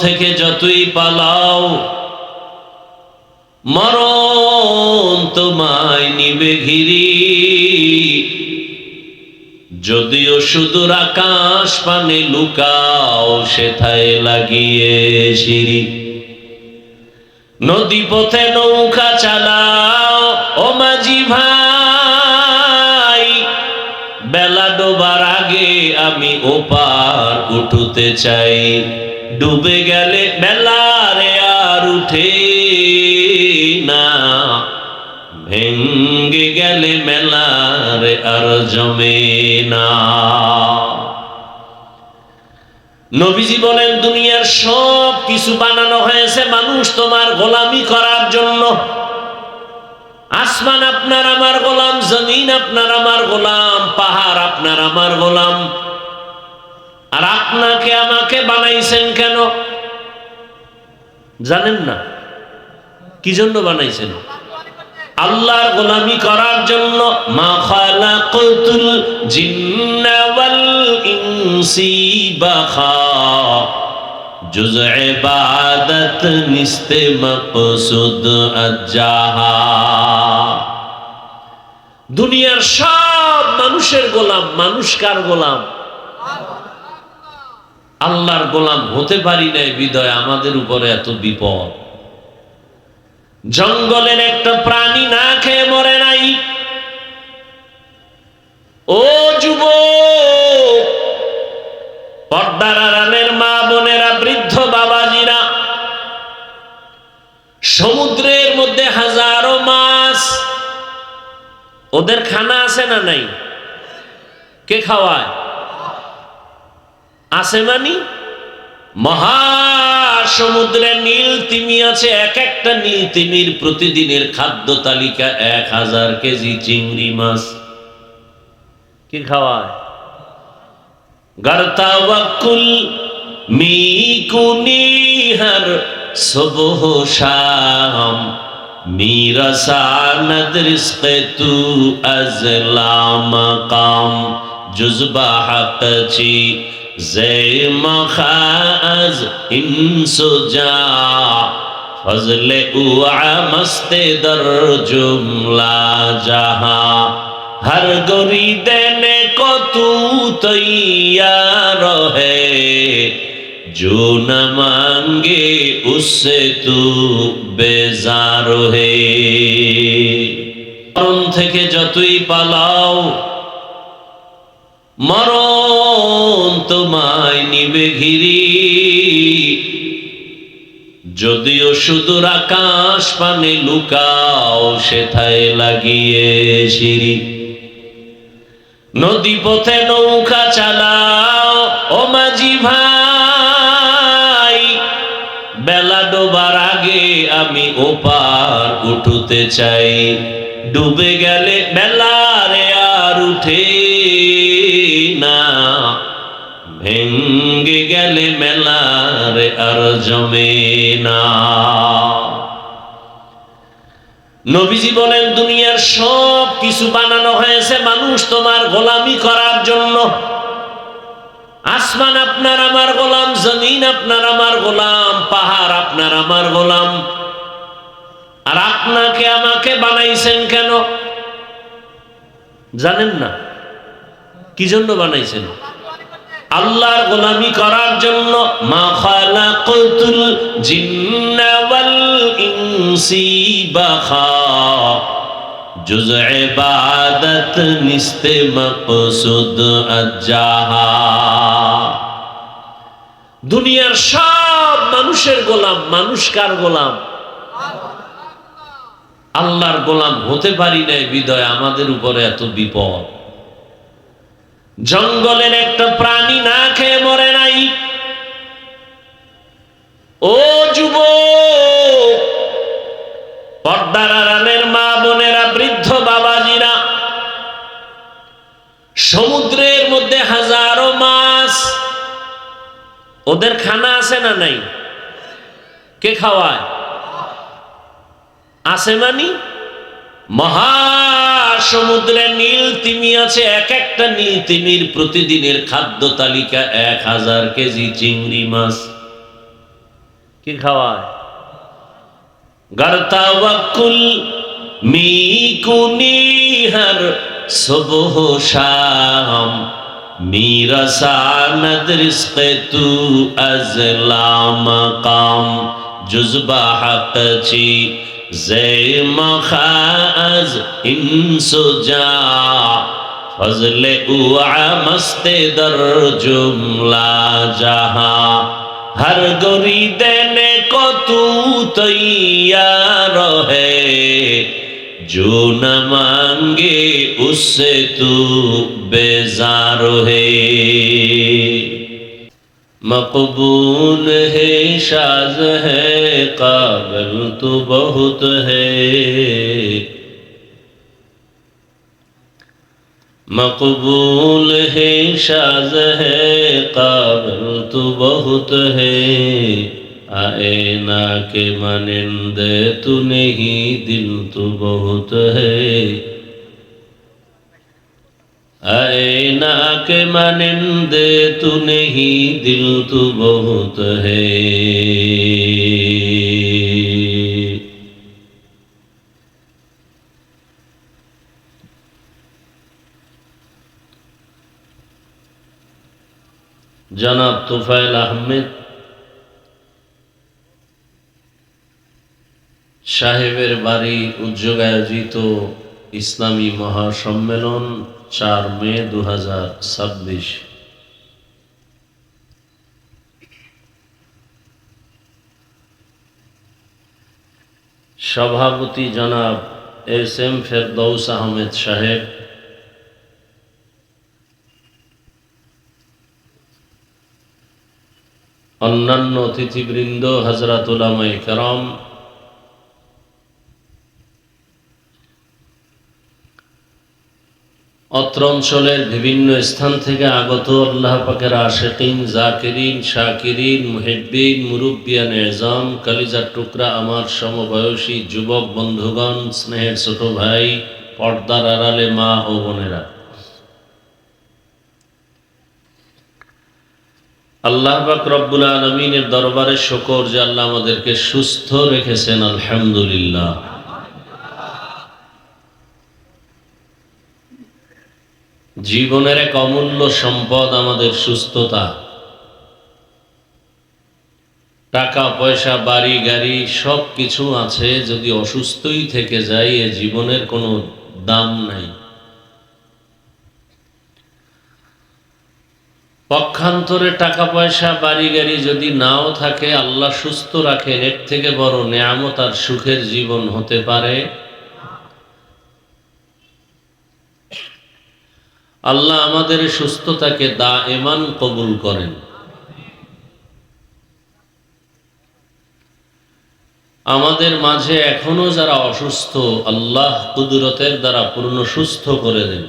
থেকে যতই পালাও মরণ তোমায় নিবে ঘিরি। যদিও সুদূর আকাশ পানে লুকাও সেথায় লাগিয়ে সিঁড়ি। নদী পথে নৌকা চালাও ও মাঝি ভাই, বেলা ডোবার আগে আমি ওপার উঠতে চাই। ডুবে গেলে বেলারে আর উঠে না, ভেঙ্গে গেলে মেলারে আর জমে না। নবীজি বলেন দুনিয়ার সব কিছু বানানো হয়েছে মানুষ তোমার গোলামি করার জন্য। আসমান আপনার আমার গোলাম, জমিন আপনার আমার গোলাম, পাহাড় আপনার আমার গোলাম। আর আপনাকে আমাকে বানাইছেন কেন জানেন না? কি জন্য বানাইছেন? আল্লাহর গোলামি করার জন্য। মা খালাকাতুল জিন্না ওয়াল ইনসি বাখা, জুজ ইবাদত নিস্তে মকসুদ আজাহা। দুনিয়ার সব মানুষের গোলাম, মানুষ কার গোলাম? আল্লাহর গোলাম হতে পারি নাই বিধায় আমাদের উপরে এত বিপদ। জঙ্গলের একটা প্রাণী না খেয়ে মরে নাই। ও যুবক, পর্দার আড়ালের মা বোনেরা, বৃদ্ধ বাবাজিরা, সমুদ্রের মধ্যে হাজারো মাছ, ওদের খানা আছে না নাই? কে খাওয়ায়? আছে মানি মহাসমুদ্রে নীল তিমি আছে। এক একটা নীল তিমির প্রতিদিনের খাদ্য তালিকা 1000 কেজি চিংড়ি মাছ। কি খাওয়ায়? গর্তাওয়াকুল মিকুনিহার সুবহ শাম, মিরাসানাদ রিজকে তু আজলা মাকাম, জুজবা হাকচি জে মখাজ ইনসুজা, ফজলে উআ মস্তে দর জুমলা জাহা, हर गोरी देने को तू तैयार है, जो न मांगे उससे तू बेजार है। মরণ থেকে যতই পালাও মরণ তোমায় নিবে ঘিরি। যদিও সুদূর আকাশ পানে লুকাও সেথায় লাগিয়ে সিঁড়ি। নদী পথে নৌকা চালাও ও মাঝি ভাই, বেলা ডোবার আগে আমি ওপার উঠতে চাই। ডুবে গেলে বেলারে আর উঠে না, ভেঙ্গে গেলে মেলারে আর জমে না। নবীজি বলেন দুনিয়ার সব কিছু বানানো হয়েছে মানুষ তোমার গোলামি করার জন্য। আসমান আপনার আমার গোলাম, জমিন আপনার আমার গোলাম, পাহাড় আপনার আমার গোলাম। আর আপনাকে আমাকে বানাইছেন কেন জানেন না? কি জন্য বানাইছেন? আল্লাহর গোলামি করার জন্য। মা খালাকাতুল জিন্না ওয়াল ইনসি বাখা, জুজ ইবাদত নিস্তে মকসুদ আজাহা। দুনিয়ার সব মানুষের গোলাম, মানুষ কার গোলাম? আল্লাহর গোলাম হতে পারি নাই বিধায় আমাদের উপরে এত বিপদ। জঙ্গলের একটা প্রাণী না খেয়ে মরে নাই। ও যুবক, পর্দার আড়ালের মা বোনেরা, বৃদ্ধ বাবাজিরা, সমুদ্রের মধ্যে হাজারো মাছ, ওদের খানা আছে না নাই? কে খাওয়ায়? আছে মানি মহাসমুদ্রে নীল তিমি আছে। এক একটা নীল তিমির প্রতিদিনের খাদ্য তালিকা 1000 কেজি চিংড়ি মাছ। কি খাওয়ায়? गर तवक्कुल मी कुनी हर सुबह शाम मीरा सानद रिस्क तू अजला मकाम जुज़बा हक़ची ज़े मखाज़ इंसुजा फज़ले उआ मस्ते दर जुमला जहा हर गोरी देने को तू तैयार है जो न मांगे उससे तू बेजार है मकबूल है शाज है काबिल तो बहुत है मकबूल है शाज है काबिल तो बहुत है आए ना के मानिंदे तू नहीं दिल तो बहुत है आए ना के मानिंदे तू नहीं दिल तो बहुत है जनाब तुफैल अहमद সাহেবের বাড়ি উদ্যোগে আয়োজিত ইসলামী মহাসম্মেলন 4 মে 2026 সভাপতি জনাব এস এম ফেরদৌস আহমেদ সাহেব, অন্যান্য অতিথিবৃন্দ, হযরত উলামায়ে কেরাম, অত্র অঞ্চলের বিভিন্ন স্থান থেকে আগত আল্লাহ পাকের আশিকিন, জাকিরিন, শাকিরিন, মুহিব্বিন, মুরব্বিয়ান এজাম, কলিজার টুকরা আমার সমবয়সী যুবক বন্ধুগণ, স্নেহের ছোট ভাই, পর্দার আড়ালে মা ও বোনেরা, আল্লাহ পাক রব্বুল আলামিনের দরবারে শুকর যে আল্লাহ আমাদেরকে সুস্থ রেখেছেন, আলহামদুলিল্লাহ। জীবনের এক অমূল্য সম্পদ আমাদের সুস্থতা। টাকা পয়সা, বাড়ি গাড়ি সব কিছু আছে, যদি অসুস্থই থেকে যায় এ জীবনের কোনো দাম নাই। পক্ষান্তরে টাকা পয়সা, বাড়ি গাড়ি যদি নাও থাকে, আল্লাহ সুস্থ রাখেন, এর থেকে বড় নেয়ামত আর সুখের জীবন হতে পারে? আল্লাহ আমাদের সুস্থতাকে দায়েমান কবুল করেন। আমাদের মাঝে এখনো যারা অসুস্থ, আল্লাহ কুদরতের দ্বারা পূর্ণ সুস্থ করে দেন।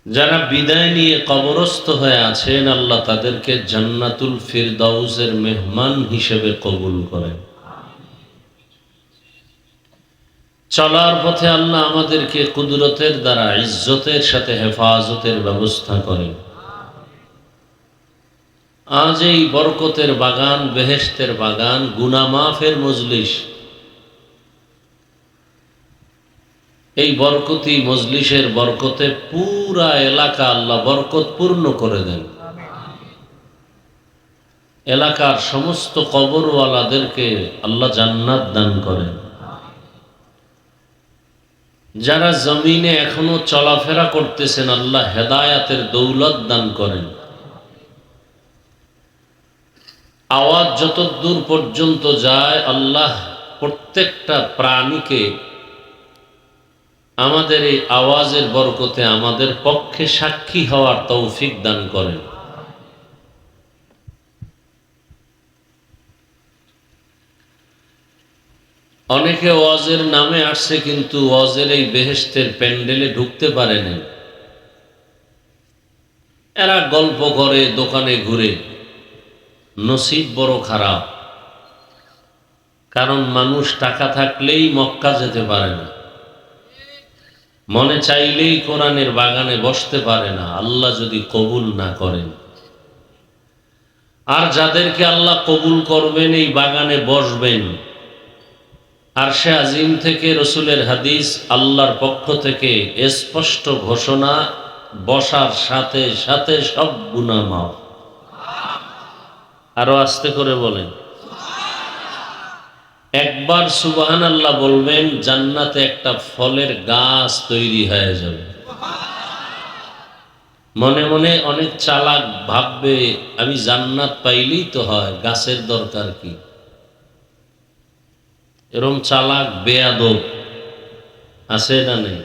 যারা বিদায় নিয়ে কবরস্থ হয়ে আছেন, আল্লাহ তাদেরকে জান্নাতুল ফিরদাউসের মেহমান হিসেবে কবুল করেন। চলার পথে আল্লাহ আমাদেরকে কুদরতের দ্বারা ইজ্জতের সাথে হেফাজতের ব্যবস্থা করেন। আজ এই বরকতের বাগান, বেহেশতের বাগান, গুনাহ মাফের মজলিস, এই বরকতি মজলিসের বরকতে পুরা এলাকা আল্লাহ বরকত পূর্ণ করে দেন। এলাকার সমস্ত কবরওয়ালাদেরকে আল্লাহ জান্নাত দান করেন। যারা জমিনে এখনো চলাফেরা করতেছেন, আল্লাহ হেদায়াতের দৌলত দান করেন। আওয়াজ যতদূর পর্যন্ত যায়, আল্লাহ প্রত্যেকটা প্রাণীকে আমাদের এই আওয়াজের বরকতে আমাদের পক্ষে সাক্ষী হওয়ার তৌফিক দান করেন। অনেকে ওয়াজের নামে আসছে, কিন্তু ওয়াজের এই বেহেশতের প্যান্ডেলে ঢুকতে পারেনি। এরা গল্প করে, দোকানে ঘুরে। নসিব বড় খারাপ, কারণ মানুষ টাকা থাকলেই মক্কা যেতে পারে না, মনে চাইলেই কোরআনের বাগানে বসতে পারে না, আল্লাহ যদি কবুল না করেন। আর যাদেরকে আল্লাহ কবুল করবেন এই বাগানে বসবেন। আরশে আজিম থেকে রসুলের হাদিস, আল্লাহর পক্ষ থেকে স্পষ্ট ঘোষণা, বসার সাথে সাথে সব গুনাহ মাফ। আরো আস্তে করে বলেন, একবার সুবহানাল্লাহ বলবেন, জান্নাতে একটা ফলের গাছ তৈরি হয়ে যাবে। মনে মনে অনেক চালাক ভাববে, আমি জান্নাত পাইলেই তো হয়, গাছের দরকার কি? এরম চালাক বেয়াদব আছে না নেই?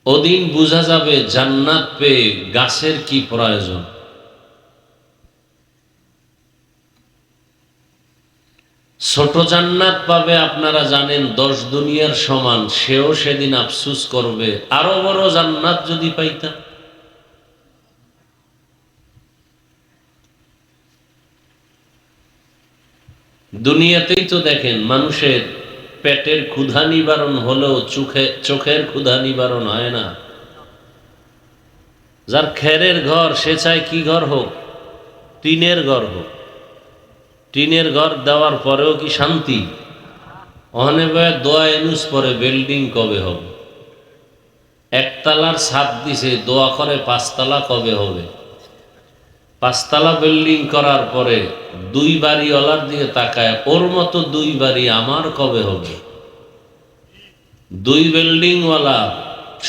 ওদিন বোঝা যাবে জান্নাত পেয়ে গাছের কি প্রয়োজন। ছোট জান্নাত পাবে আপনারা জানেন 10 দুনিয়ার সমান, সেও সেদিন আফসুস করবে, আরো বড় জান্নাত যদি পাইতাম। দুনিয়াতেই তো দেখেন, মানুষের পেটের ক্ষুধা নিবারণ হলেও চোখের ক্ষুধা নিবারণ হয় না। যার খেরের ঘর সে চায় কি ঘর হোক? টিনের ঘর হোক। টিনের ঘর দেওয়ার পরেও কি শান্তি? অহনে বয়ে দোয়া এনুস পরে বিল্ডিং কবে হবে? একতলার ছাদ দিছে, দোয়া করে 5 তলা কবে হবে? 5 তলা বিল্ডিং করার পরে 2 বাড়িওয়ালার দিকে তাকায়, ওর মতো 2 বাড়ি আমার কবে হবে? 2 বিল্ডিংওয়ালা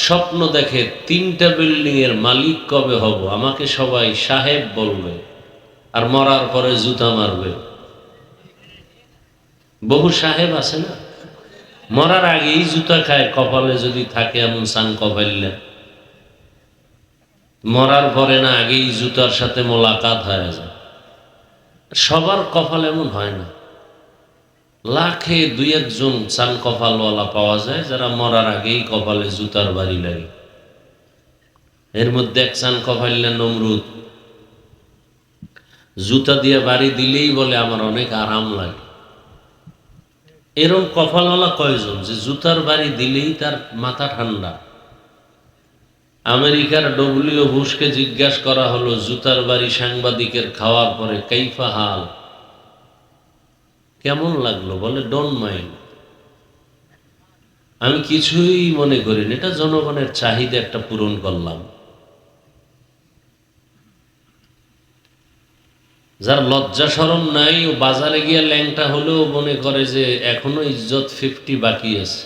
স্বপ্ন দেখে 3টা বিল্ডিং এর মালিক কবে হব, আমাকে সবাই সাহেব বলবে, আর মরার পরে জুতা মারবে। বহু সাহেব আছে না, মরার আগেই জুতা খায়, কপালে যদি থাকে এমন সাং কপাইলে। মরার পরে না, আগেই জুতার সাথে মোলাকাত হয়ে যায়। সবার কপাল এমন হয় না, লাখে 2-1 জন চান কপালওয়ালা পাওয়া যায় যারা মরার আগেই কপালে জুতার বাড়ি লাগে। এর মধ্যে এক চান কপাইলে নমরুদ, জুতা দিয়ে বাড়ি দিলেই বলে আমার অনেক আরাম লাগে। এরকম কপালওয়ালা কয়জন যে জুতার বাড়ি দিলেই তার মাথা ঠান্ডা? আমেরিকার ডব্লিউ বুশকে জিজ্ঞাসা করা হলো, জুতার বাড়ি সাংবাদিকের খাওয়ার পরে কাইফা হাল, কেমন লাগলো? বলে ডোন্ট মাইন্ড, আমি কিছুই মনে করিনি, এটা জনগণের চাহিদা একটা পূরণ করলাম। যার লজ্জা শরম নাই, ও বাজারে গিয়ে ল্যাংটা হলেও মনে করে যে এখনো ইজ্জত 50 বাকি আছে।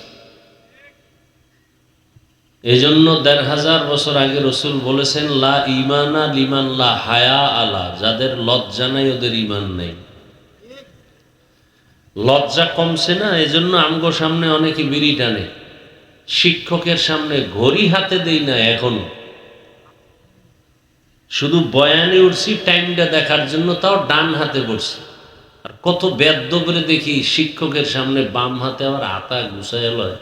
এই জন্য 1500 বছর আগে রসুল বলেছেন, লা ইমানা লিমান লা হায়া আলা, যাদের লজ্জা নাই ওদের ইমান নেই। লজ্জা কমছে না, এই জন্য আমগো সামনে অনেকে বিড়ি টানে, শিক্ষকের সামনে ঘড়ি হাতে দেই না এখনো, শুধু বয়ানে উঠছি টাইমটা দেখার জন্য, তাও ডান হাতে বসছি। আর কত বেদ্য করে দেখি শিক্ষকের সামনে বাম হাতে আবার আতা গুছায় লয়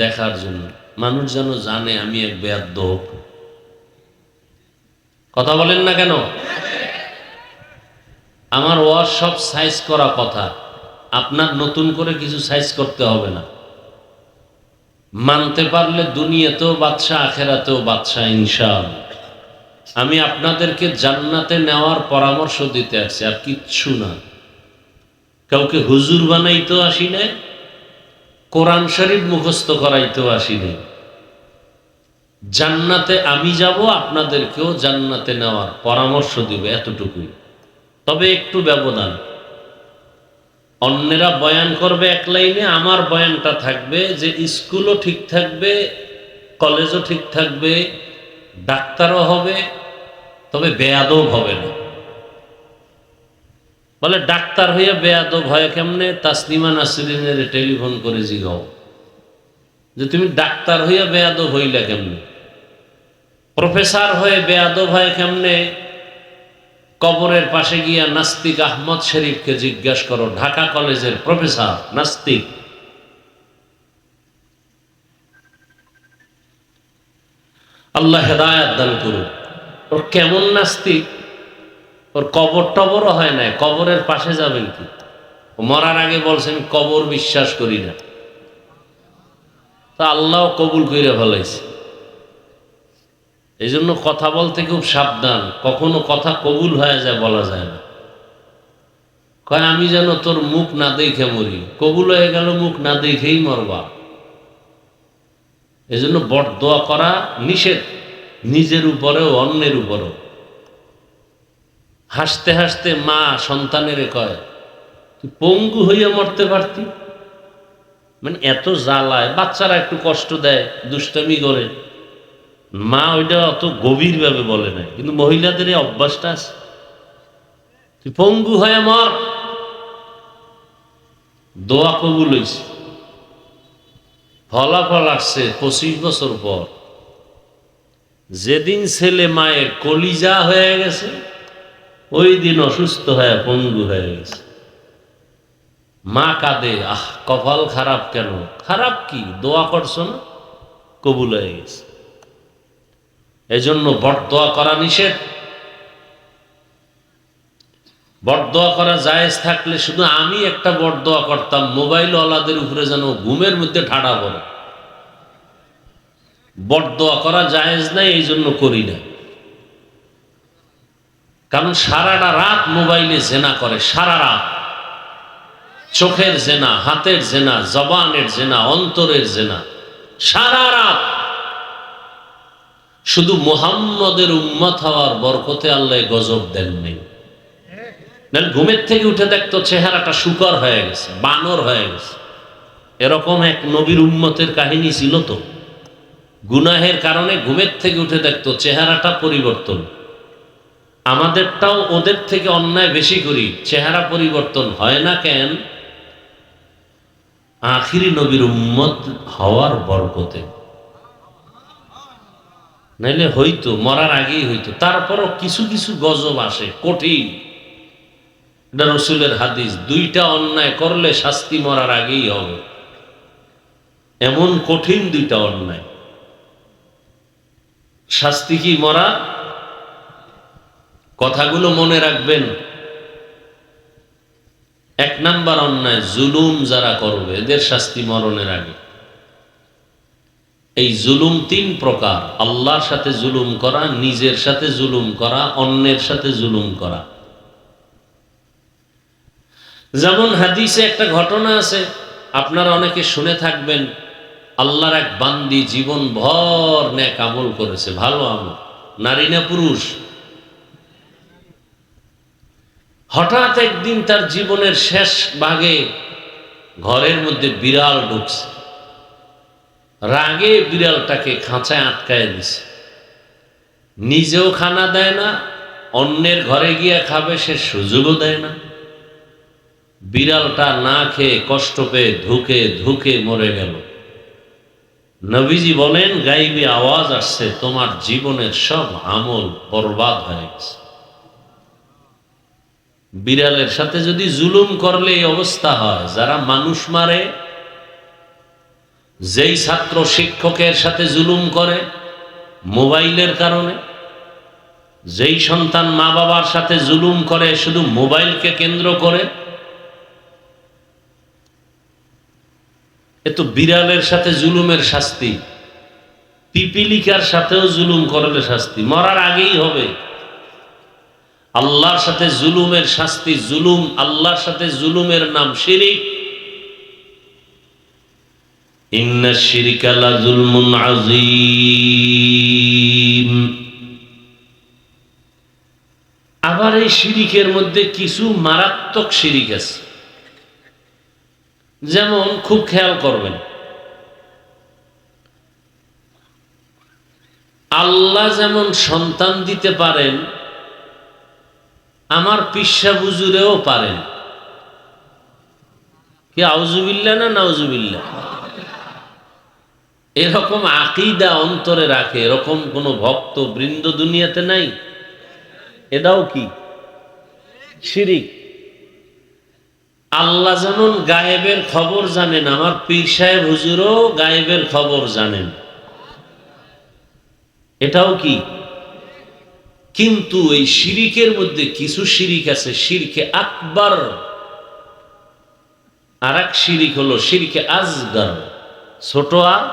দেখার জন্য, মানুষ যেন জানে আমি এক বেদ্য। কথা বলেন না কেন? আমার ওয়াজ সব সাইজ করা কথা, আপনার নতুন করে কিছু সাইজ করতে হবে না। মানতে পারলে দুনিয়াতেও বাদশা, আখেরাতেও বাদশা ইনশাআল্লাহ। আমি আপনাদেরকে জান্নাতে নেওয়ার পরামর্শ দিতে আসছি, আর কিচ্ছু না। কাউকে হুজুর বানাইতেও আসি না, কোরআন শরীফ মুখস্থ করাইতেও আসি না। জান্নাতে আমি যাব, আপনাদেরকেও জান্নাতে নেওয়ার পরামর্শ দিব, এতটুকুই। তবে একটু ব্যবধান, অন্যেরা বয়ান করবে এক লাইনে, আমার বয়ানটা থাকবে যে স্কুলও ঠিক থাকবে, কলেজও ঠিক থাকবে, ডাক্তারও হবে, তবে বেয়াদব হবে না। বলে ডাক্তার হইয়া বেয়াদব হয় কেমনে? তাসলিমা নাসরিনের টেলিফোন করে জিগাও যে তুমি ডাক্তার হইয়া বেয়াদব হইলা কেমনে? প্রফেসর হয়ে বেয়াদব হয় কেমনে? কবরের পাশে গিয়া নাস্তিক আহমদ শরীফকে জিজ্ঞাসা করো, ঢাকা কলেজের প্রফেসর নাস্তিক। আল্লাহ হেদায়েত দান করুন। ওর কেমন নাস্তিক? ওর কবর টবরও হয় না, কবরের পাশে যাবেন কি? মরার আগে বলছেন কবর বিশ্বাস করি না, তা আল্লাহ কবুল কইরা ফেলাইছে। এই জন্য কথা বলতে খুব সাবধান, কখনো কথা কবুল হয়ে যায় বলা যায় না। কয় আমি যেন তোর মুখ না দেখে মরি, কবুল হয়ে গেল মুখ না দেখেই মরবা। এই জন্য বরদোয়া করা নিষেধ, নিজের উপরেও অন্যের উপরেও। হাসতে হাসতে মা সন্তানের কয় তুই পঙ্গু হইয়া মরতে পারতি, মানে এত জ্বালায়। বাচ্চারা একটু কষ্ট দেয়, দুষ্টামি করে, মা ওইটা অত গভীরভাবে বলে না, কিন্তু মহিলাদের এই অভ্যাসটা আছে, তুই পঙ্গু হয়ে মর। দোয়া কবুল হইছে, ফলাফল আসছে 25 বছর পর। যেদিন ছেলে মায়ের কলিজা হয়ে গেছে, ওই দিন অসুস্থ হয়ে পঙ্গু হয়ে গেছে। মা কাঁদে, আহ কপাল খারাপ কেন? খারাপ কি, দোয়া করছো না, কবুল হয়ে গেছে। এজন্য বরদোয়া করা নিষেধ। বরদোয়া করা জায়েজ থাকলে শুধু আমি একটা বরদোয়া করতাম, মোবাইল ওয়ালাদের উপরে যেন ঘুমের মধ্যে ঠাড়া পড়ে। বরদোয়া করা জায়েজ নাই, এই জন্য করি না। কারণ সারাটা রাত মোবাইলে জেনা করে, সারা রাত। চোখের জেনা, হাতের জেনা, জবানের জেনা, অন্তরের জেনা, সারা রাত। শুধু মুহাম্মদের উম্মত হওয়ার বরকতে আল্লাহ গজব দেন নেই। ঘুমের থেকে উঠে দেখতো চেহারাটা শুকর হয়ে গেছে, বানর হয়ে গেছে। এরকম এক নবীর উম্মতের কাহিনী ছিল তো, গুনাহের কারণে ঘুমের থেকে উঠে দেখতো চেহারাটা পরিবর্তন। আমাদেরটাও ওদের থেকে অন্যায় বেশি করি, চেহারা পরিবর্তন হয় না কেন? আখিরি নবীর উম্মত হওয়ার বরকতে। নাইলে হইতো, মরার আগেই হইতো। তারপরও কিছু কিছু গজব আসে, কঠিন। এটা রসুলের হাদিস, 2টা অন্যায় করলে শাস্তি মরার আগেই হবে, এমন কঠিন 2টা অন্যায়। শাস্তি কি? মরা। কথাগুলো মনে রাখবেন। 1 নাম্বার অন্যায়, জুলুম যারা করবে এদের শাস্তি মরণের আগে। এই জুলুম 3 প্রকার: আল্লাহর সাথে জুলুম করা, নিজের সাথে জুলুম করা, অন্যের সাথে জুলুম করা। যেমন হাদিসে একটা ঘটনা আছে, আপনারা অনেকে শুনে থাকবেন। আল্লাহর এক বান্দি জীবন ভর নেক আমল করেছে, ভালো আমল, নারী না পুরুষ। হঠাৎ একদিন তার জীবনের শেষ ভাগে ঘরের মধ্যে বিড়াল ঢুকছে। রাগে বিড়ালটাকে খাঁচায় আটকায় দিছে। নিজেও খানা দেয় না, অন্যের ঘরে গিয়ে খাবে সে সুযোগও দেয় না। বিড়ালটা না খেয়ে কষ্ট পেয়ে ধুকে ধুকে মরে গেল। নবীজি বলেন, গাইবি আওয়াজ আসছে, তোমার জীবনের সব আমল বরবাদ হয়ে গেছে। বিড়ালের সাথে যদি জুলুম করলে এই অবস্থা হয়। যারা মানুষ মারে, যেই ছাত্র শিক্ষকের সাথে জুলুম করে মোবাইলের কারণে, যেই সন্তান মা বাবার সাথে জুলুম করে শুধু মোবাইলকে কেন্দ্র করে, এ তো বিড়ালের সাথে জুলুমের শাস্তি। পিপিলিকার সাথেও জুলুম করলে শাস্তি মরার আগেই হবে। আল্লাহর সাথে জুলুমের শাস্তি, জুলুম, আল্লাহর সাথে জুলুমের নাম শিরিক। ইন্না শিরকা লা যুলমুন আযীম। আবার এই শিরিকের মধ্যে কিছু মারাত্মক শিরিক আছে। যেমন, খুব খেয়াল করবেন, আল্লাহ যেমন সন্তান দিতে পারেন, আমার পিসা বুজুরেও পারেন। কি আউযুবিল্লাহ না নাউযুবিল্লাহ? এরকম আকীদা অন্তরে রাখে এরকম কোন ভক্ত বৃন্দ দুনিয়াতে নাই। এটাও কি শিরিক। আল্লাহ যেমন গায়েবের খবর জানেন, আমার পীর সাহেব হুজুরও গায়েবের খবর জানেন। এটাও কি? কিন্তু এই শিরিকের মধ্যে কিছু শিরিক আছে, শিরকে আকবার, আর এক শিরিক হলো শিরকে আসগর, ছোট। আর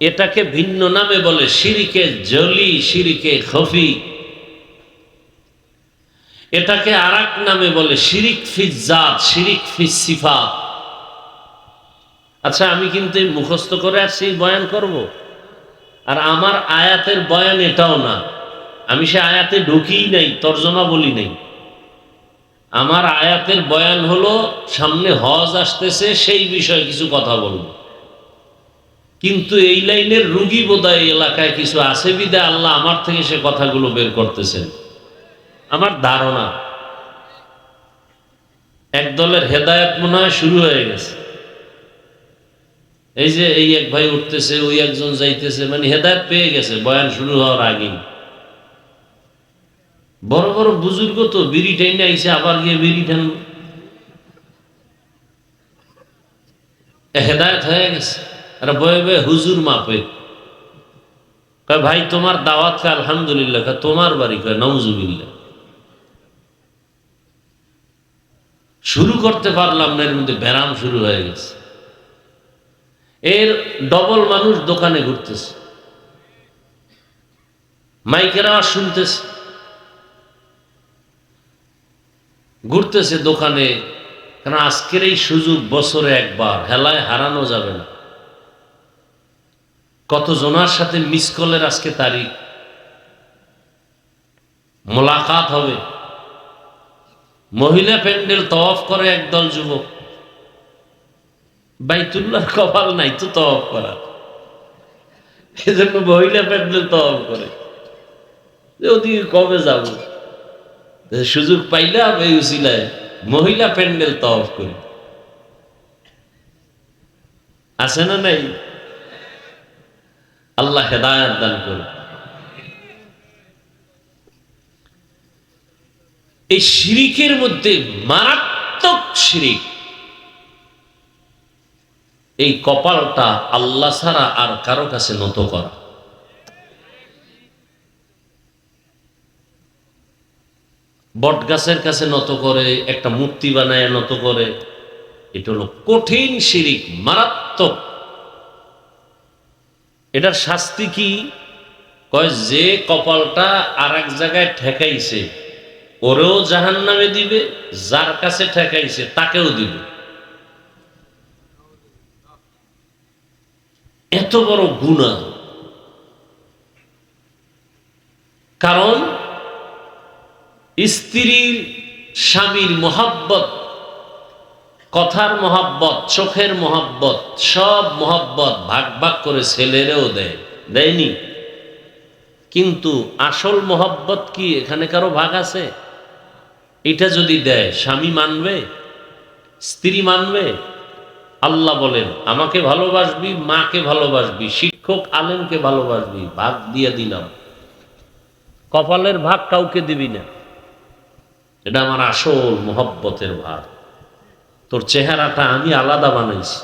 এটাকে ভিন্ন নামে বলে শিরকে জলি, শিরকে খফি। এটাকে আরেক নামে বলে শিরিক ফিজ জাত, শিরিক ফিজ সিফাত। আচ্ছা, আমি কিন্তু মুখস্থ করে আসছি বয়ান করব, আর আমার আয়াতের বয়ান এটাও না। আমি সে আয়াতে ঢুকিই নাই, তর্জমা বলি নাই। আমার আয়াতের বয়ান হলো সামনে হজ আসতেছে, সেই বিষয়ে কিছু কথা বলবো। কিন্তু এই লাইনের রুগী বোধহয় এলাকায় কিছু আছে বিদায় আল্লাহ আমার থেকে সে কথাগুলো বের করতেছেন। আমার ধারণা এক দলের হেদায়েত মনে হয় শুরু হয়ে গেছে। এই যে এই এক ভাই উঠতেছে, ওই একজন যাইতেছে, মানে হেদায়েত পেয়ে গেছে বয়ান শুরু হওয়ার আগেই। বড় বড় বুজুর্গ তো বিড়ি টাইনে আইসে, আবার গিয়ে বিড়ি টান, হেদায়েত হয়ে গেছে। আর বয়ে বয়ে হুজুর মাপে কয় ভাই তোমার দাওয়াত কে আলহামদুলিল্লাহ, কয় তোমার বাড়ি, কয় নাউজুবিল্লাহ। শুরু করতে পারলাম না, এর মধ্যে ব্যারাম শুরু হয়ে গেছে। এর ডবল মানুষ দোকানে ঘুরতেছে, মাইকের আওয়াজ শুনতেছে, ঘুরতেছে দোকানে। কারণ আজকের এই সুযোগ বছরে একবার, হেলায় হারানো যাবে না। কত জনার সাথে মিস কলের আজকে তারিখ, মোলাকাত হবে। মহিলা প্যান্ডেল তওয়াফ করে একদল যুবক, বাইতুল্লাহর কপাল নাই তো তওয়াফ করা, এজন্য মহিলা প্যান্ডেল তওয়াফ করে। ওদিকে কবে যাব, সুযোগ পাইলাম এই উসিলায় মহিলা প্যান্ডেল তওয়াফ করি। আছে না নাই? আল্লাহ হেদায়েত দান করুন। এই শিরিকের মধ্যে মারাত্মক শিরিক, এই কপালটা আল্লাহ ছাড়া আর কারো কাছে নত করা। বট গাছের কাছে নত করে, একটা মূর্তি বানায় নত করে, এটা হলো কঠিন শিরিক, মারাত্মক। এটার শাস্তি কি? কয় যে কপালটা আর এক জায়গায় ঠেকাইছে ওরেও জাহান্নামে দিবে, যার কাছে ঠেকাইছে তাকেও দিবে। এত বড় গুনাহ। কারণ স্ত্রীর স্বামীর মোহাব্বত, কথার মোহাব্বত, চোখের মোহাব্বত, সব মোহাব্বত ভাগ ভাগ করে ছেলেরেও দেয়, দেয়নি? কিন্তু আসল মোহাব্বত কি এখানে কারো ভাগ আছে? এটা যদি দেয় স্বামী মানবে? স্ত্রী মানবে? আল্লাহ বলেন আমাকে ভালোবাসবি, মাকে ভালোবাসবি, শিক্ষক আলেমকে ভালোবাসবি, ভাগ দিয়ে দিলাম। কপালের ভাগ কাউকে দিবি না। এটা আমার আসল মোহব্বতের ভাগ। তোর চেহারাটা আমি আলাদা বানাইছি,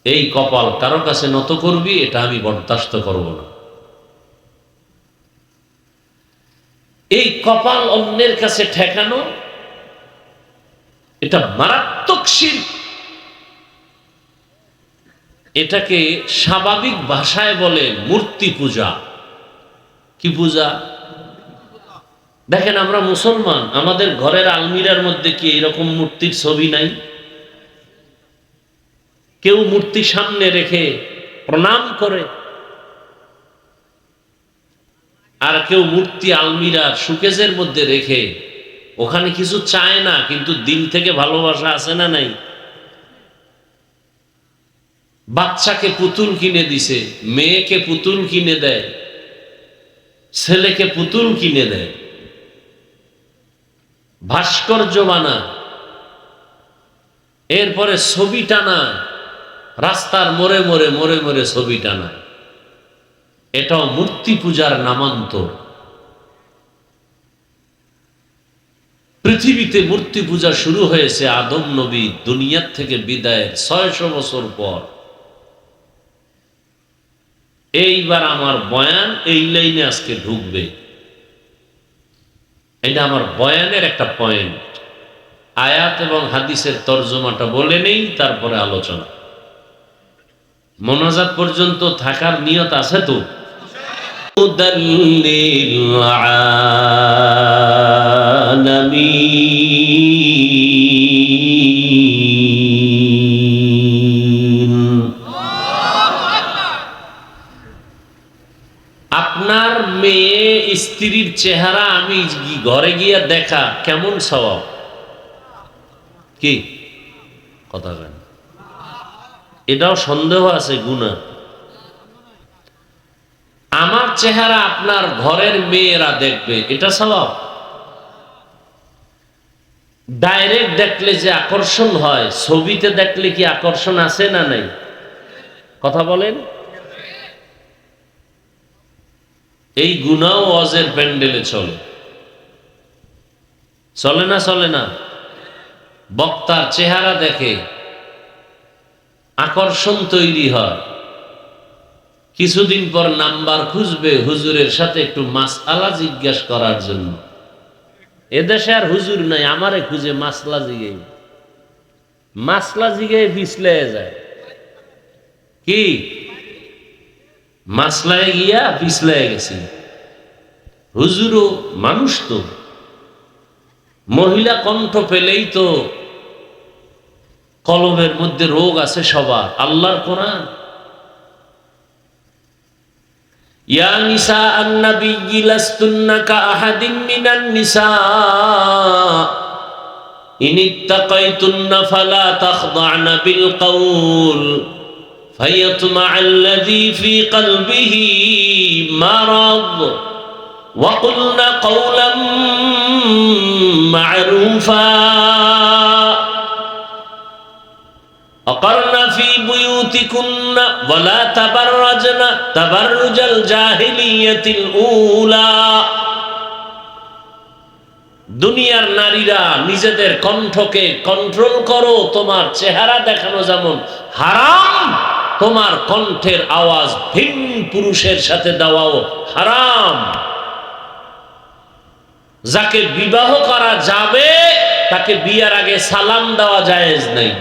এই কপাল কারো কাছে নত করবি, এটা আমি বরদাস্ত করব না। এই কপাল অন্যের কাছে ঠেকানো, এটা মারাত্মক শিরক। এটাকে স্বাভাবিক ভাষায় বলে মূর্তি পূজা। কি পূজা? দেখেন আমরা মুসলমান, আমাদের ঘরের আলমিরার মধ্যে কি এরকম মূর্তির ছবি নাই? কেউ মূর্তি সামনে রেখে প্রণাম করে, আর কেউ মূর্তি আলমিরার সুকেজের মধ্যে রেখে ওখানে কিছু চায় না, কিন্তু দিল থেকে ভালোবাসা আছে না নাই? বাচ্চাকে পুতুল কিনে দিছে, মেয়েকে পুতুল কিনে দেয়, ছেলেকে পুতুল কিনে দেয়, ভাস্কর্য বানা, এরপরে ছবি টানা, রাস্তার মোড়ে মোড়ে মোড়ে মোড়ে ছবি টানা। এটাও মূর্তি পূজার নামান্তর। পৃথিবীতে মূর্তি পূজা শুরু হয়েছে আদম নবী দুনিয়ার থেকে বিদায়ের 600 বছর পর। এইবার আমার বয়ান এই লাইনে আজকে ঢুকবে। এটা আমার বয়ানের একটা পয়েন্ট। আয়াত এবং হাদিসের তর্জমাটা বলে নেই, তারপরে আলোচনা। মোনাজাত পর্যন্ত থাকার নিয়ত আছে তো? মুদাল্লিল আলামিন। আপনার মেয়ে স্ত্রীর চেহারা আমি ঘরে গিয়ে দেখা কেমন সওয়াব? কি কথা কেন? এটাও সন্দেহ আছে গুনাহ। আমার চেহারা আপনার ঘরের মেয়েরা দেখবে, এটা সওয়াব। ডাইরেক্ট দেখলে যে আকর্ষণ হয়, ছবিতে দেখলে কি আকর্ষণ আছে না নাই? কথা বলেন। এই গুনাহ ওয়াজের প্যান্ডেলে চলে, চলে না? চলে না? বক্তার চেহারা দেখে আকর্ষণ তৈরি হয়, কিছুদিন পর নাম্বার খুঁজবে হুজুরের সাথে একটু মাসআলা জিজ্ঞাসা করার জন্য। এদেশে আর হুজুর নাই, আমারে খুঁজে মাসলা জিগে পিছলে যায়। কি মাসলায় গিয়া পিছলে গেছি। হুজুরও মানুষ তো, মহিলা কণ্ঠ পেলেই তো কলবের মধ্যে রোগ আছে সবার। আল্লাহর কোরআন, ইয়া নিসা আন-নাবিয়্যি লাস্তুন্না কাআহাদিন মিনান নিসা ইনিত্তাকাইতুন্না ফালা তাখদা'না বিল কওল ফায়াতমা'আল্লাযী ফী কলবিহি মারাদ ওয়া কুলনা কওলাম মা'রুফা أقرن في بيوتكن ولا تبرجن تبرج الجاهلية الأولى। দুনিয়ার নারীরা নিজেদের কণ্ঠকে কন্ট্রোল করো। তোমার চেহারা দেখানো যেমন হারাম, তোমার কণ্ঠের আওয়াজ ভিন পুরুষের সাথে দেওয়াও হারাম। যাকে বিবাহ করা যাবে তাকে বিয়ের আগে সালাম দেওয়া জায়েজ নাই,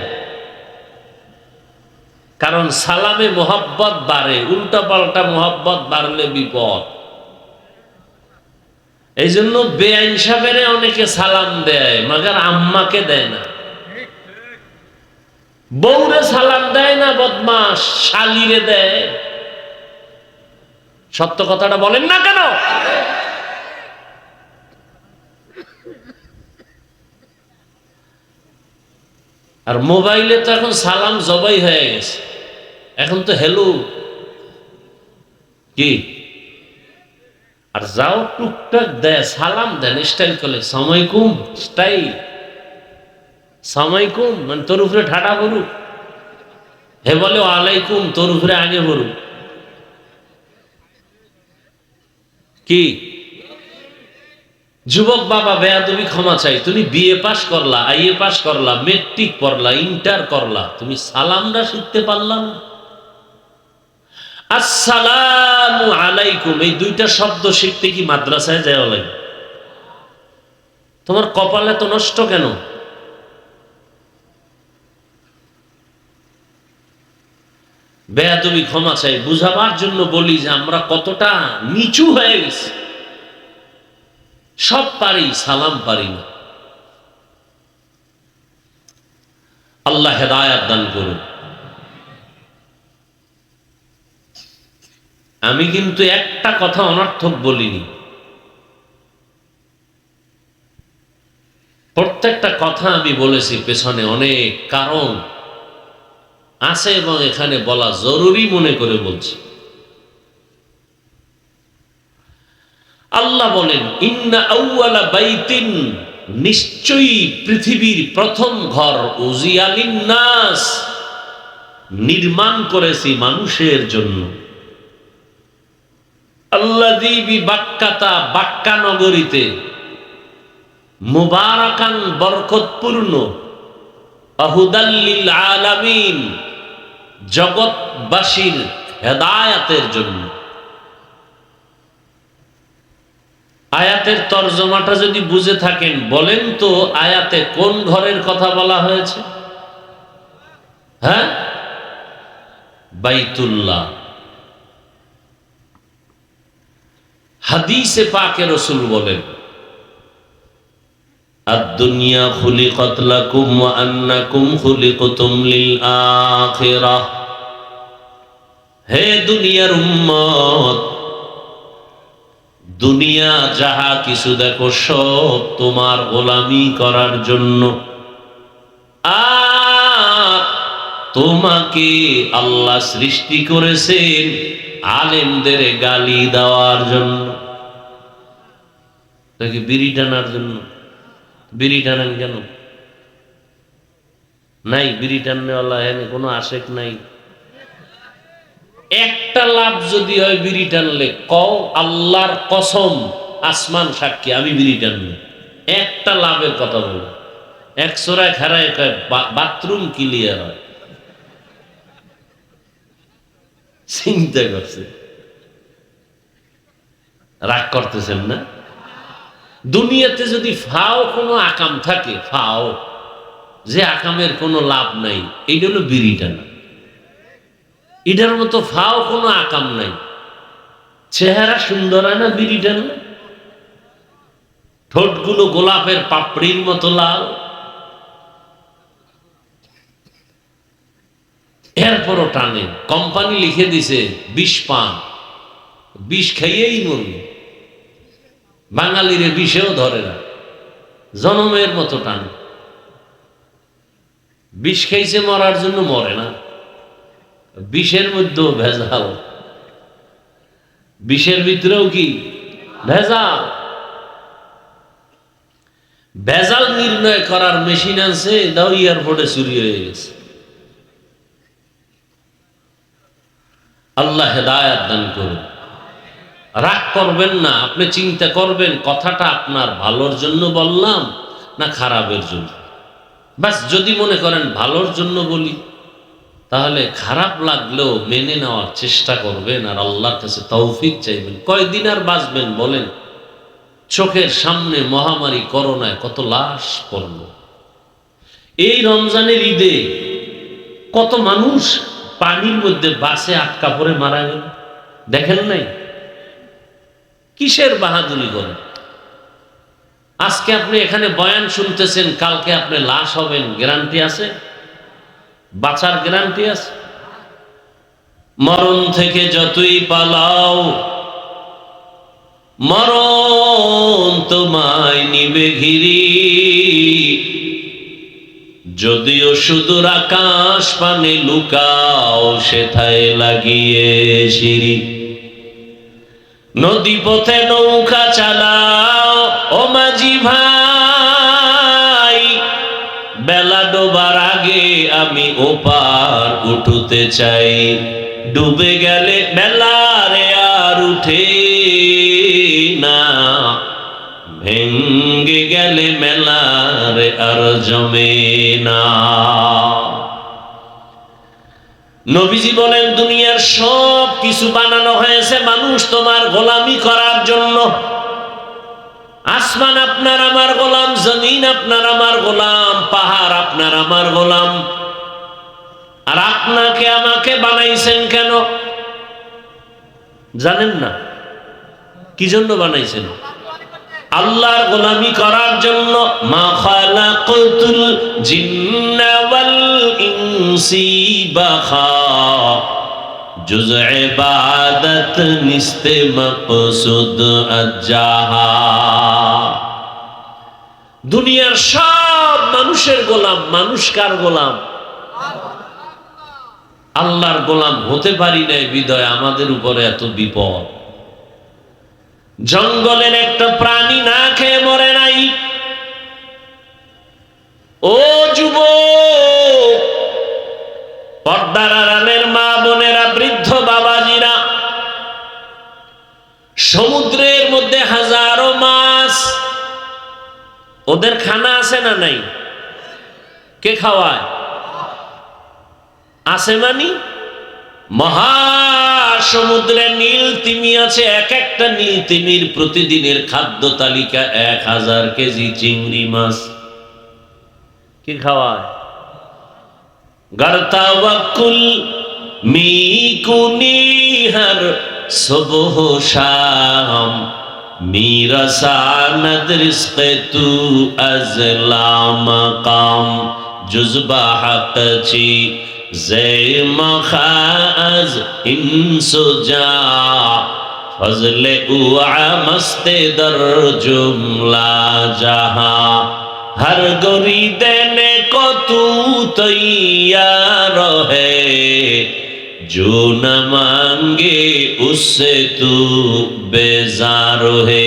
কারণ সালামে মোহাব্বত বাড়ে, উল্টা পাল্টা মোহাব্বত বাড়লে বিপদ। এই জন্য বেআইন সাহেবের অনেকে সালাম দেয়, মাগার আম্মাকে দেয় না। বউরে সালাম দেয় না, বদমাস শালিরে দেয়। সত্য কথাটা বলেন না কেন? আর মোবাইলে তো এখন সালাম জবাই হয়ে গেছে, এখন তো হ্যালো কি। আর যাও টুকটাক দেয় সালাম দেন, স্টাইল করলে সালামালাইকুম, স্টাইল সালামালাইকুম মানে তোর উপরে ঠাডা করুক, হে বলে ওয়ালাইকুম তোর উপরে আগে বলুক। কি যুবক বাবা, বেয়াদবি ক্ষমা চাই। তুমি বিএ পাস করলা, আইএ পাস করলা, মেট্রিক পড়লা, ইন্টার করলা, তুমি সালামটা শিখতে পারলাম? আসসালামু আলাইকুম এই দুইটা শব্দ শিখতে কি মাদ্রাসায় যাওয়া লাগে? তোমার কপালে তো নষ্ট কেন? বেয়াদবি ক্ষমা চাই, বুঝাবার জন্য বলি যে আমরা কতটা নিচু হয়ে গেছি। সব পারি, সালাম পারি না। আল্লাহ হেদায়াত দান করুন। আমি কিন্তু একটা কথা অনর্থক বলিনি, প্রত্যেকটা কথা আমি বলেছি পেছনে অনেক কারণ আছে এবং এখানে বলা জরুরি মনে করে বলছি। আল্লাহ বলেন, ইন্না আউয়ালা বাইতিন, নিশ্চয়ই পৃথিবীর প্রথম ঘর, উজিয়া লিন্নাস, নির্মাণ করেছি মানুষের জন্য, আল্লাযী বিবাক্কাতা, বাক্কা নগরীতে, মুবারাকান, বরকতপূর্ণ, আহুদাল লিল আলামিন, জগৎবাসীর হেদায়াতের জন্য। আয়াতের তর্জমাটা যদি বুঝে থাকেন বলেন তো, আয়াতে কোন ঘরের কথা বলা হয়েছে? হ্যাঁ, বাইতুল্লাহ। হাদিসে পাকে রাসূল বলেন, আদ-দুনিয়া খুলিকাত লাকুম ওয়া আন্নাকুম খুলিকতুম লিল আখিরাহ। হে দুনিয়ার উম্মত, দুনিয়া যাহা কিছু দেখো সব তোমার গোলামি করার জন্য, আর তোমাকে আল্লাহ সৃষ্টি করেছেন আলেমদের গালি দেওয়ার জন্য। তাকে বিড়ি টানার জন্য। বিড়ি টানেন কেন? নাই বিড়ি টাননেওয়ালা এনে কোনো আশেক নাই। একটা লাভ যদি হয় বিড়ি টানলে, কও আল্লাহর কসম, আসমান সাক্ষী, আমি বিড়ি টানবো। একটা লাভের কথা বলো। এক সোরায় খারায় বাথরুম ক্লিয়ার হয়। চিন্তা করছে, রাগ করতেছেন না? দুনিয়াতে যদি ফাও কোনো আকাম থাকে, ফাও যে আকামের কোনো লাভ নাই, এইটা হলো বিড়ি টানা। এটার মতো ফাও কোনো আকাম নাই। চেহারা সুন্দর হয় না বিড়ি টানলে? ঠোঁটগুলো গোলাপের পাপড়ির মতো লাল, এরপরও টানে। কোম্পানি লিখে দিছে বিষ পান, বিষ খাইয়েই মরবে। বাঙালিরে বিষেও ধরে না, জনমের মতো টানে। বিষ খাইছে মরার জন্য মরে না, বিষের মধ্যেও ভেজাল, বিষের ভিতরেও কি ভেজাল। ভেজাল নির্ণয় করার মেশিন আছে, এটাও এয়ারপোর্টে চুরি হয়ে গেছে। আল্লাহ হেদায়েত দান করুন। রাগ করবেন না, আপনি চিন্তা করবেন কথাটা আপনার ভালোর জন্য বললাম না খারাপের জন্য। বাস যদি মনে করেন ভালোর জন্য বলি, তাহলে খারাপ লাগলেও মেনে নেওয়ার চেষ্টা করবেন আর আল্লাহর কাছে তৌফিক চাইবেন। কয়দিন আর বাঁচবেন বলেন? চোখের সামনে মহামারী করোনায় কত লাশ পড়ল। এই রমজানের ঈদে কত মানুষ পানির মধ্যে বাসে আটকা পড়ে মারা গেল, দেখেন নাই? কিসের বাহাদুরি করেন? আজকে আপনি এখানে বয়ান শুনতেছেন, কালকে আপনি লাশ হবেন, গ্যারান্টি আছে? বাঁচার গ্যারান্টি আছে? মরণ থেকে যতই পালাও, মরণ তোমায় নিবে ঘিরি। যদিও সুদূর আকাশ পানে লুকাও, সেথায় লাগিয়ে সিঁড়ি। নদী পথে নৌকা চালাও ও মাঝি ভাই, বেলা ডোবার আগে আমি ওপার উঠতে চাই। ডুবে গেলে বেলারে আর উঠে না, ভেঙ্গে গেলে মেলারে আর জমে না। নবীজি বলেন, দুনিয়ার সব কিছু বানানো হয়েছে মানুষ তোমার গোলামি করার জন্য। আসমান আপনার আমার গোলাম, জমিন আপনার আমার গোলাম, পাহাড় আপনার আমার গোলাম। আর আপনাকে আমাকে বানাইছেন কেন জানেন না? কি জন্য বানাইছেন? আল্লাহর গোলামি করার জন্য। মা খালাকাতুল জিন্না ওয়াল ইনসি বাখা, জুজ ইবাদত নিস্তে মকসুদ আজাহা। দুনিয়ার সব মানুষের গোলাম, মানুষ কার গোলাম? আল্লাহর গোলাম হতে পারি নাই বিদয় আমাদের উপরে এত বিপদ। জঙ্গলের একটা প্রাণী না খেয়ে মরে নাই। ও যুবক, পর্দার আড়ালের মা বোনেরা, বৃদ্ধ বাবাজিরা, সমুদ্রের মধ্যে হাজারো মাছ, ওদের খানা আছে না নাই? কে খাওয়ায়? আছে মানি? মহাসমুদ্রে নীল তিমি আছে, এক একটা নীল তিমির প্রতিদিনের খাদ্য তালিকা 1000 কেজি চিংড়ি মাছ। কি খাওয়ায়? গারতাওয়াক্কুল मी कुनी हर सुबह शाम मेरा सानद रिस्क तू अज़ला मकाम जुज़बा हक़ ची ज़े मखाज़ इंसुजा फज़ले उआ मस्ते दर जुमला जहा हर गोरी देने को तू तैयार है जो न मांगे उससे तू बेजार है।